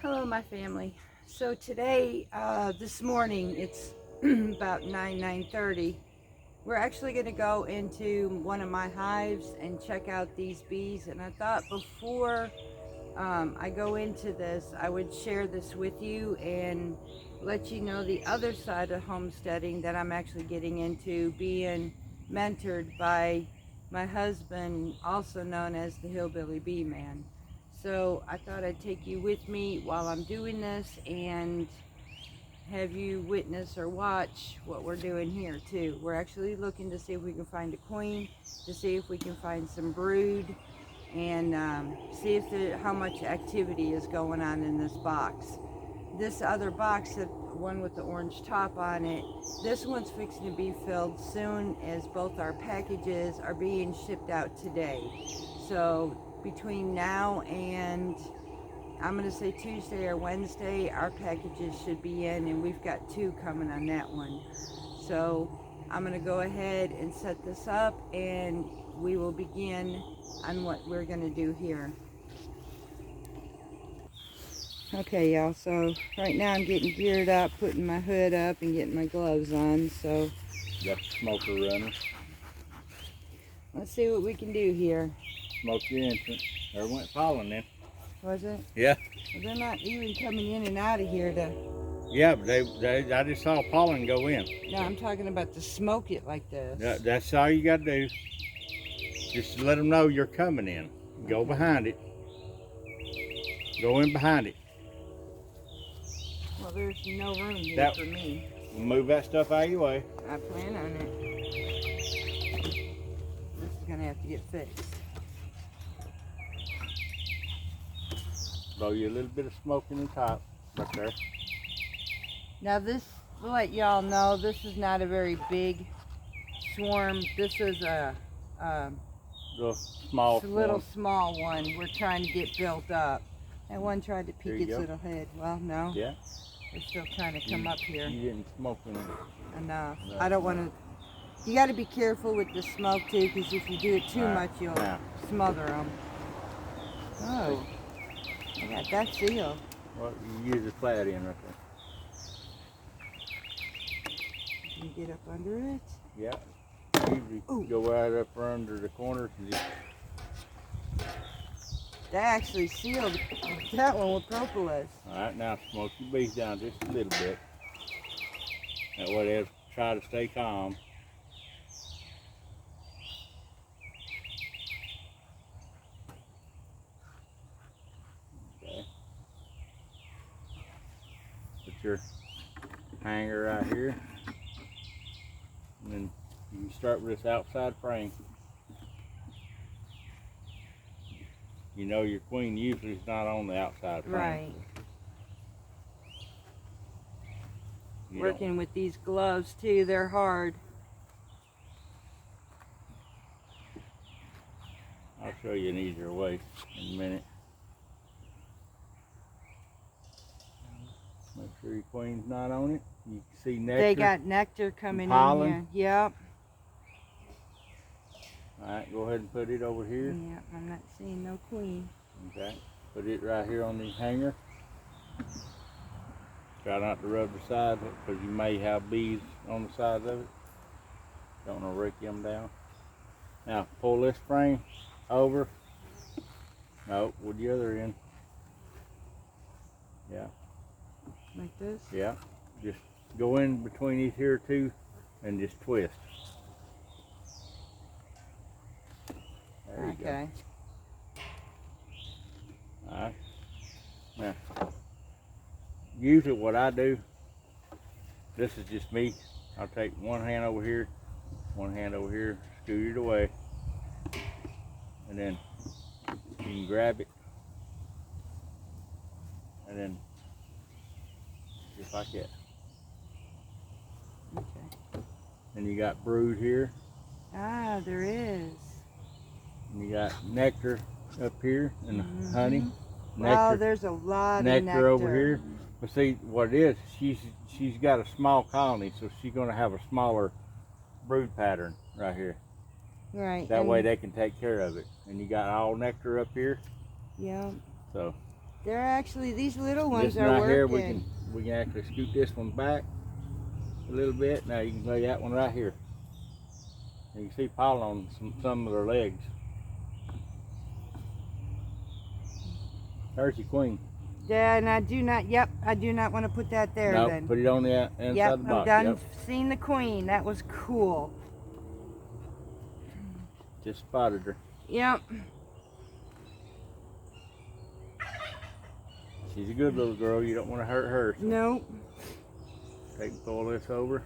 Hello, my family. So today, this morning, it's about 9:30. We're actually going to go into one of my hives and check out these bees. And I thought before I go into this, I would share this with you and let you know the other side of homesteading that I'm actually getting into, being mentored by my husband, also known as the Hillbilly Bee man. So I thought I'd take you with me while I'm doing this and have you witness or watch what we're doing here too. We're actually looking to see if we can find a queen, to see if we can find some brood, and see if how much activity is going on in this box. This other box, the one with the orange top on it, this one's fixing to be filled soon, as both our packages are being shipped out today. So between now and I'm going to say Tuesday or Wednesday, our packages should be in, and we've got 2 coming on that one. So I'm going to go ahead and set this up, and we will begin on what we're going to do here. Okay, y'all, so right now I'm getting geared up, putting my hood up and getting my gloves on. So got the smoker running. Let's see what we can do here. Smoke the entrance. There went pollen then. Was it? Yeah. Well, they're not even coming in and out of here to... Yeah, but I just saw pollen go in. No, I'm talking about to smoke it like this. That's all you got to do. Just let them know you're coming in. Go behind it. Go in behind it. Well, there's no room here for me. Move that stuff out of your way. I plan on it. This is going to have to get fixed. Blow you a little bit of smoke in the top right there. Now this, to let y'all know, this is not a very big swarm. This is a little small one we're trying to get built up. That one tried to peek its little head. Well, no. Yeah. They're still trying to come up here. You didn't smoke enough. No. I don't want to. You got to be careful with the smoke too, because if you do it too much, you'll smother them. Oh, I got that seal. Well, you use a flat end right there. Can you get up under it? Yeah. Usually go right up under the corners and just... They actually sealed that one with propolis. Alright, now smoke your bees down just a little bit. That way they'll try to stay calm. Okay. Put your hanger right here. And then you can start with this outside frame. You know your queen usually is not on the outside frame. Right. Working with these gloves too, they're hard. I'll show you an easier way in a minute. Make sure your queen's not on it. You can see nectar. They got nectar coming in here. Yep. Alright, go ahead and put it over here. Yeah, I'm not seeing no queen. Okay, put it right here on the hanger. Try not to rub the sides because you may have bees on the sides of it. Don't want to rake them down. Now pull this frame over. No, with the other end. Yeah. Like this? Yeah. Just go in between these here two and just twist. There you go. Alright. Now, usually what I do, this is just me. I'll take one hand over here, scoot it away, and then you can grab it, and then just like that. Okay. And you got brood here. Ah, there is. And you got nectar up here and honey. Wow, there's a lot of nectar over here. But see what it is, she's got a small colony, so she's gonna have a smaller brood pattern right here. Right. That way they can take care of it. And you got all nectar up here. Yeah. So They're actually, these little ones This are right working. here, we can actually scoot this one back a little bit. Now you can lay that one right here. And you can see pollen on some of their legs. There's your queen. Yeah, and I do not want to put that there No, then. put it on the inside Yep, of the box. I'm done Yep. seeing the queen. That was cool. Just spotted her. Yep. She's a good little girl. You don't want to hurt her. So Nope. take and pull this over.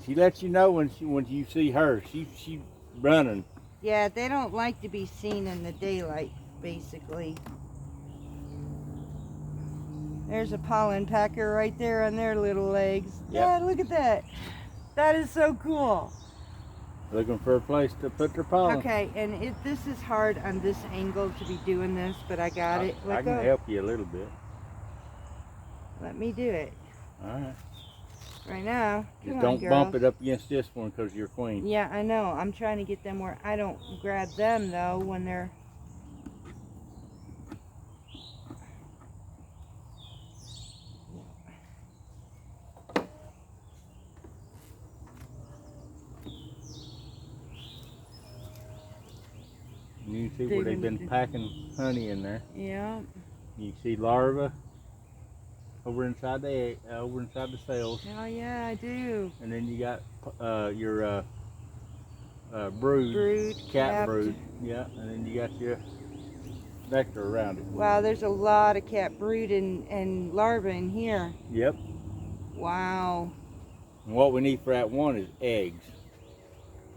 She lets you know when you see her. She running. Yeah, they don't like to be seen in the daylight, basically. There's a pollen packer right there on their little legs. Yep. Yeah, look at that. That is so cool. Looking for a place to put their pollen. Okay, and this is hard on this angle to be doing this, but I got it. I can help you a little bit. Let me do it. All right. Right now. Just Come don't on, girl. bump it up against this one because you're queen. Yeah, I know. I'm trying to get them where I don't grab them, though, when they're... And you can see where they've been packing honey in there. Yeah. You can see larvae over inside the egg, over inside the cells, Oh, yeah, I do. and then you got your brood, cat capped. brood, yeah, and then you got your nectar around it. Wow, there's a lot of cat brood and larvae in here. Yep. Wow. And what we need for that one is eggs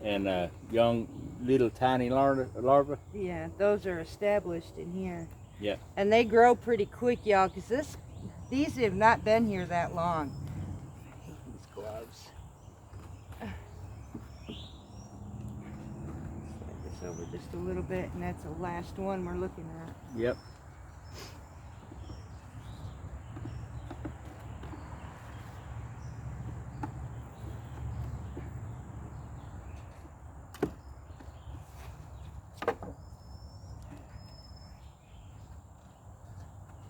and young little tiny larvae. Yeah, those are established in here. Yeah. And they grow pretty quick, y'all, because these have not been here that long. I hate these gloves. Slide this over just a little bit, and that's the last one we're looking at. Yep.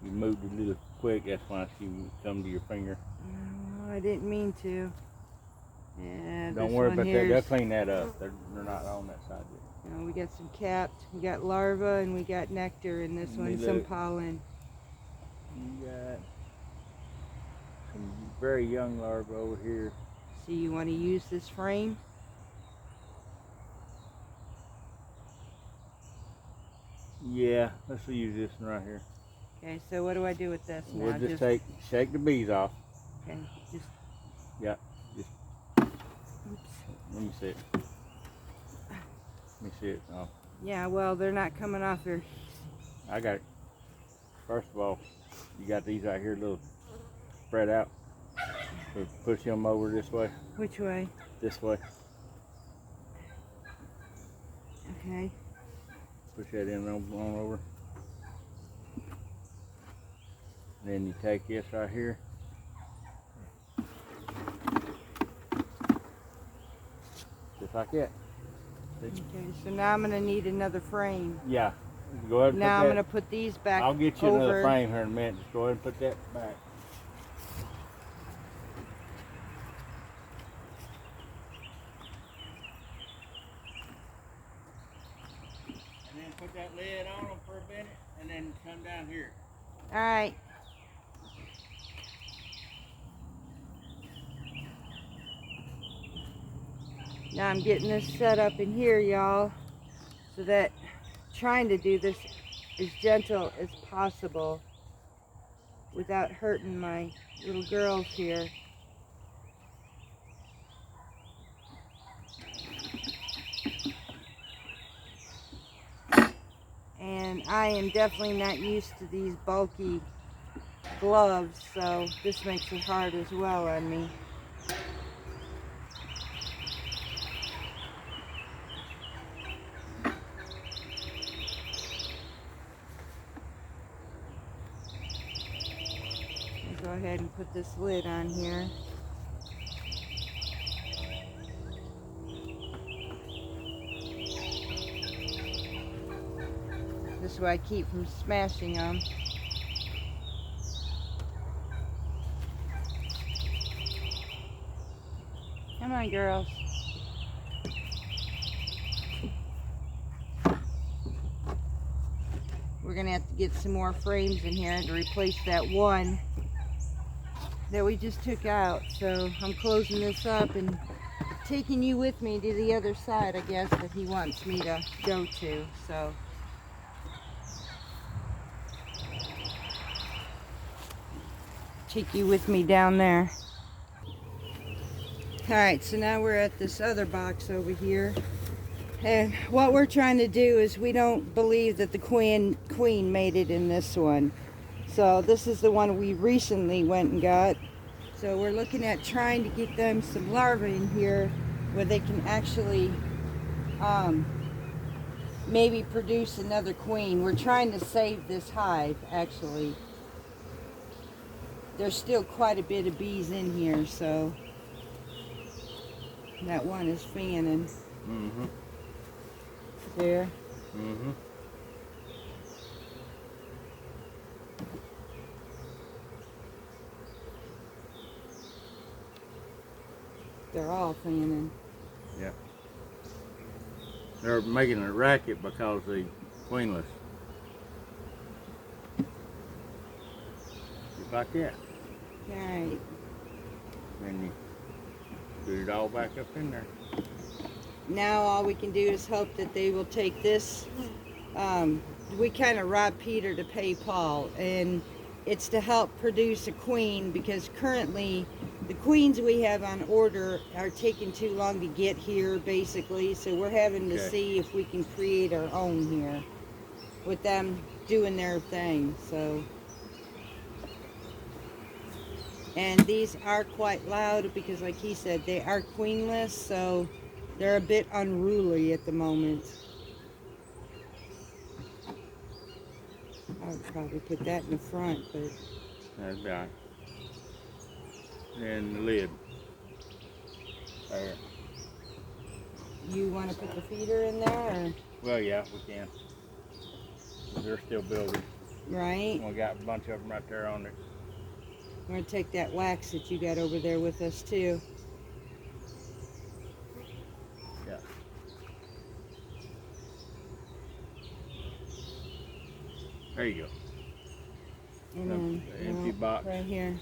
You moved a little quick, that's why she come to your finger. Oh, I didn't mean to. Yeah, Don't worry about that, they'll clean that up. They're not on that side yet. We got some capped, we got larvae, and we got nectar in this one, some pollen. You got some very young larvae over here. So you want to use this frame? Yeah, let's use this one right here. Okay, so what do I do with this now? We'll just shake the bees off. Okay, just... Yeah, just... Oops. Let me see it. Let me see it. Oh, Yeah, well, they're not coming off there. I got it. First of all, you got these right here, little spread out. So push them over this way. Which way? This way. Okay. Push that in on over. Then you take this right here. Just like that. See? Okay, so now I'm going to need another frame. Yeah. Go ahead and Now put I'm that. going to put these back I'll get you over. another frame here in a minute. Just go ahead and put that back. And then put that lid on them for a minute and then come down here. All right. Now I'm getting this set up in here, y'all, so that trying to do this as gentle as possible without hurting my little girls here. And I am definitely not used to these bulky gloves, so this makes it hard as well on me. Go ahead and put this lid on here. This way I keep from smashing them. Come on, girls. We're gonna have to get some more frames in here to replace that one that we just took out. So I'm closing this up and taking you with me to the other side, I guess, that he wants me to go to. So take you with me down there. Alright, so now we're at this other box over here. And what we're trying to do is, we don't believe that the queen made it in this one. So this is the one we recently went and got. So we're looking at trying to get them some larvae in here where they can actually maybe produce another queen. We're trying to save this hive, actually. There's still quite a bit of bees in here, so that one is fanning. Mm-hmm. There. Mm-hmm. They're all fanning. Yeah. They're making a racket because the queenless. Just like that. Alright. Then you put it all back up in there. Now all we can do is hope that they will take this. We kind of robbed Peter to pay Paul, and it's to help produce a queen, because currently the queens we have on order are taking too long to get here, basically. So we're having to see if we can create our own here with them doing their thing. So, and these are quite loud because, like he said, they are queenless, so they're a bit unruly at the moment. I would probably put that in the front, but That's right. And the lid. There. you want to put the feeder in there, or? Well, yeah, we can. They're still building. Right. We got a bunch of them right there on there. I'm going to take that wax that you got over there with us, too. Yeah. There you go. And then, The empty box. right here.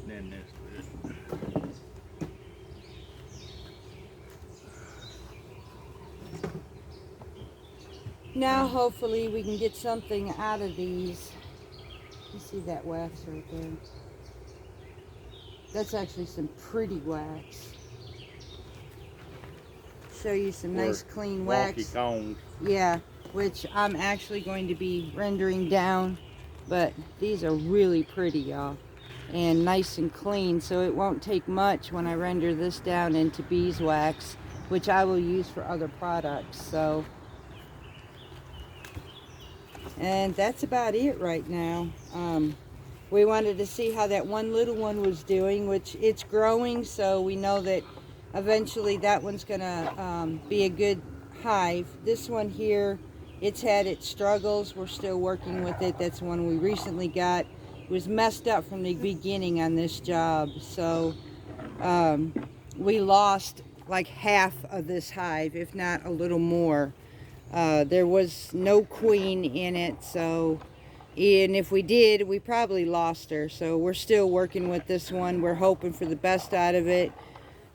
Then this. Now, hopefully, we can get something out of these. You see that wax right there? That's actually some pretty wax. Show you some nice clean wax. Cones. Yeah, which I'm actually going to be rendering down. But these are really pretty, y'all. And nice and clean, so it won't take much when I render this down into beeswax, which I will use for other products. So, and that's about it right now. We wanted to see how that one little one was doing, which it's growing, so we know that eventually that one's gonna be a good hive. This one here, it's had its struggles. We're still working with it. That's one we recently got. It was messed up from the beginning on this job, so we lost like half of this hive, if not a little more. There was no queen in it, so, and if we did, we probably lost her. So we're still working with this one. We're hoping for the best out of it.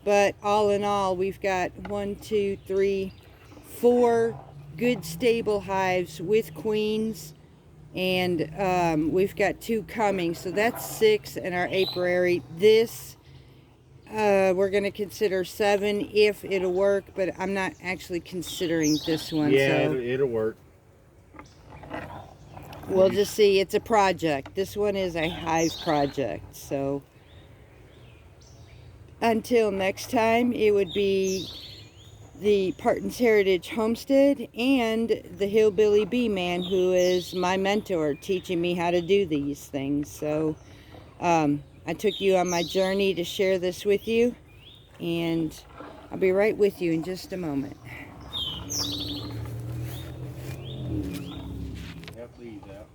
But all in all, we've got 1, 2, 3, 4 good stable hives with queens. And we've got 2 coming. So that's 6 in our apiary. This, we're going to consider 7 if it'll work. But I'm not actually considering this one. Yeah, so it'll work. we'll just see. It's a project. This one is a hive project. So until next time, it would be the Parton's Heritage Homestead and the Hillbilly Bee man, who is my mentor, teaching me how to do these things. So I took you on my journey to share this with you, and I'll be right with you in just a moment. Help these out.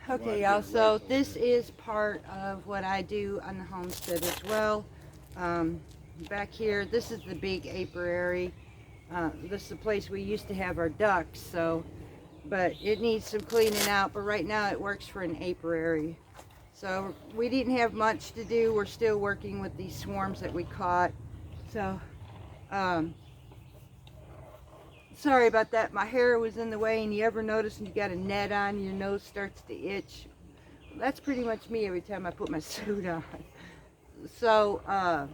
Okay, y'all, so this is part of what I do on the homestead as well. Back here, this is the big apiary. This is the place we used to have our ducks, so, but it needs some cleaning out, but right now it works for an apiary. So we didn't have much to do. We're still working with these swarms that we caught. So, sorry about that. My hair was in the way, and you ever notice when you got a net on, your nose starts to itch? That's pretty much me every time I put my suit on. So,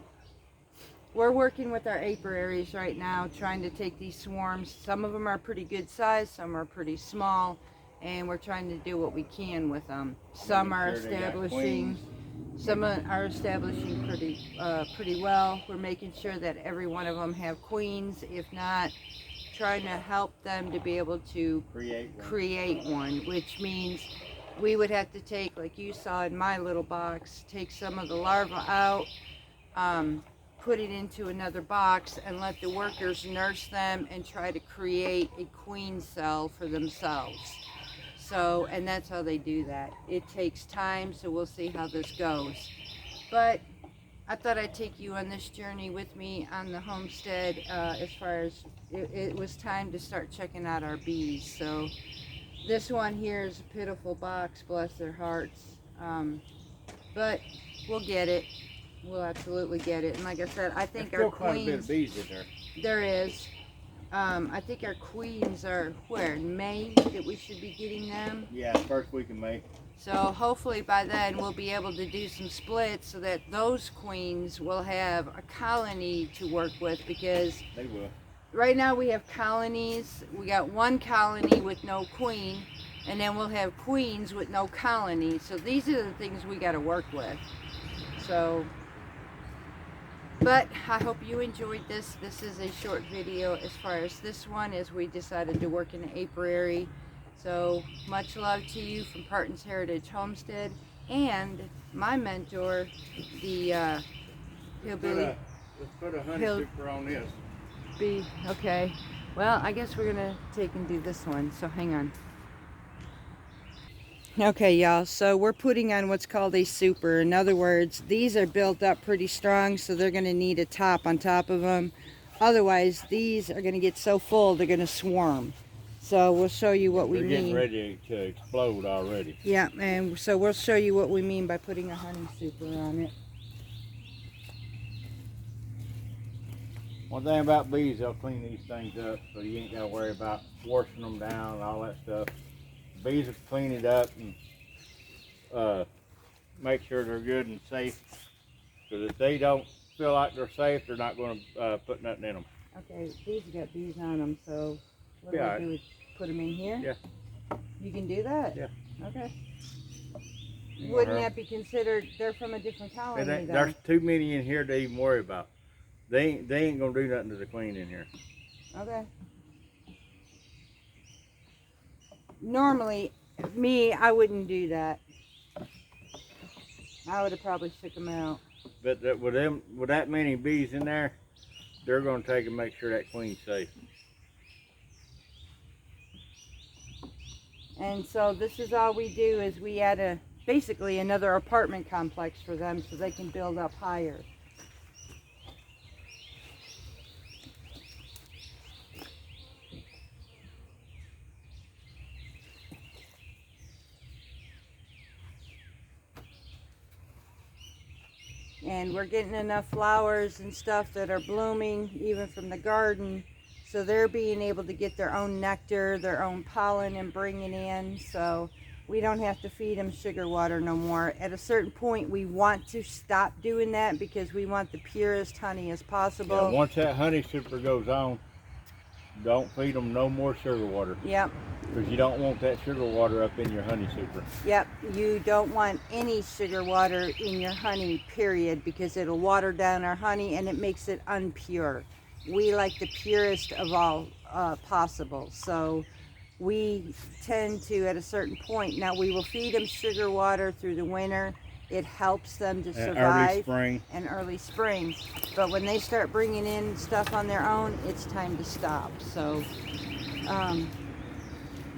we're working with our apiaries right now, trying to take these swarms. Some of them are pretty good size, some are pretty small, and we're trying to do what we can with them. Some are establishing, pretty well. We're making sure that every one of them have queens. If not, trying to help them to be able to create one, which means we would have to take, like you saw in my little box, take some of the larvae out, put it into another box, and let the workers nurse them and try to create a queen cell for themselves. So, and that's how they do that. It takes time, so we'll see how this goes. But I thought I'd take you on this journey with me on the homestead, as far as it was time to start checking out our bees. So this one here is a pitiful box, bless their hearts. But we'll get it. We'll absolutely get it. And like I said, I think our quite a bit queens, of bees in there. there is. I think our queens are where, in May that we should be getting them. Yeah, first week in May. So hopefully by then we'll be able to do some splits so that those queens will have a colony to work with, because They will. right now we have colonies. We got one colony with no queen, and then we'll have queens with no colony. So these are the things we got to work with. So, but I hope you enjoyed this. This is a short video as far as this one, as we decided to work in an apiary. So much love to you from Parton's Heritage Homestead and my mentor, the Hillbilly. Let's put a honey super on this. Bee. Okay. Well, I guess we're gonna take and do this one. So hang on. Okay, y'all, so we're putting on what's called a super. In other words, these are built up pretty strong, so they're going to need a top on top of them. Otherwise, these are going to get so full, they're going to swarm. So we'll show you what we mean. They're getting ready to explode already. Yeah, and so we'll show you what we mean by putting a honey super on it. One thing about bees, they'll clean these things up, so you ain't got to worry about washing them down and all that stuff. Bees will clean it up and make sure they're good and safe. Because if they don't feel like they're safe, they're not going to put nothing in them. Okay, these got bees on them, so what do we do? We put them in here? Yeah. You can do that? Yeah. Okay. Wouldn't that be considered, they're from a different colony though? There's too many in here to even worry about. They ain't going to do nothing to the queen in here. Okay. Normally, I wouldn't do that. I would have probably shook them out. But with that many bees in there, they're going to take and make sure that queen's safe. And so this is all we do, is we add basically another apartment complex for them so they can build up higher. And we're getting enough flowers and stuff that are blooming, even from the garden, so they're being able to get their own nectar, their own pollen, and bring it in. So we don't have to feed them sugar water no more. At a certain point, we want to stop doing that because we want the purest honey as possible. Yeah, once that honey super goes on, don't feed them no more sugar water. Yep. Because you don't want that sugar water up in your honey super. Yep, you don't want any sugar water in your honey, period, because it'll water down our honey and it makes it unpure. we like the purest of all possible. So we tend to, at a certain point, now we will feed them sugar water through the winter. It helps them to survive. Early spring. And early spring. But when they start bringing in stuff on their own, it's time to stop. So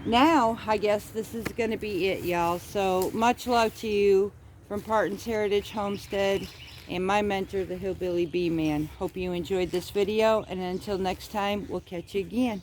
now I guess this is going to be it, y'all. So much love to you from Parton's Heritage Homestead and my mentor, the Hillbilly Bee Man. Hope you enjoyed this video, and until next time, we'll catch you again.